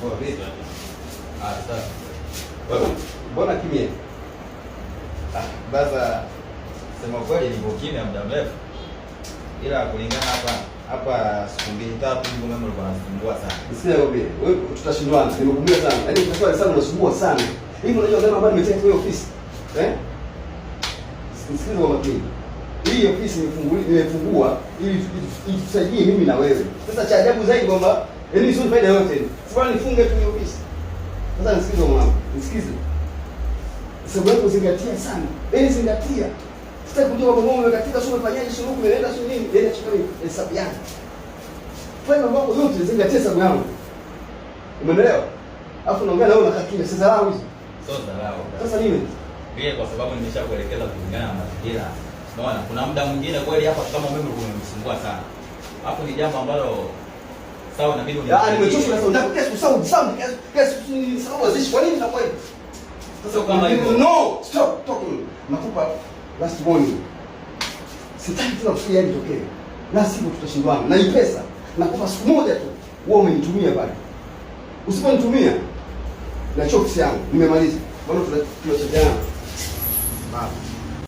Oh, vipi? Ah, sawa. Mbona kimya? Baba, sema kweli nipo kimya muda mrefu. Ila kulingana hapa siku mbili tatu hivi mama alikuwa anasumbua sana. Sikia wewe, tutashindwana. Nimekumbia sana. Yaani kwa swali sana unasumbua sana. Hivi unajua kama bado nimetenga kwa ofisi. Sikiliza kwa makini. Hii ofisi nimefungua ili tusaidie mimi na wewe. Sasa cha ajabu zaidi kwamba yaani sio faida yote. Sasa nifunge tu hiyo ofisi. Sasa nisikize mwanangu. Nisikize. Sababu yako zingatia sana. Yaani zingatia. Sitaki kujua kwamba wewe umekatika sio umefanyaje sio huko umeenda sio nini. Yaani chukua hesabu yangu. Fanya mambo yote zingatia hesabu yangu. Umeelewa? Alafu naongea na wewe unakaa kimya. Sasa dharau hizo. Sio dharau. Sasa nini? Pia kwa sababu nimeshakuelekeza kulingana na mazingira. Unaona, kuna muda mwingine kweli hapa kama umeme umemsumbua sana. Hapo ni jambo ambalo sawa na mimi nimechoka na sound. Kesi sound kesi sababu azishi kwa nini na kweli? Sasa kama hivyo. No, stop talking. Nakupa last warning. Sitaki tena kusikia hili tokee. Na sivyo tutashindwana. Na hii pesa nakupa siku moja tu. Wewe umenitumia pale. Usiponitumia na chokes yangu nimemaliza. Bado tunachojana. Baba.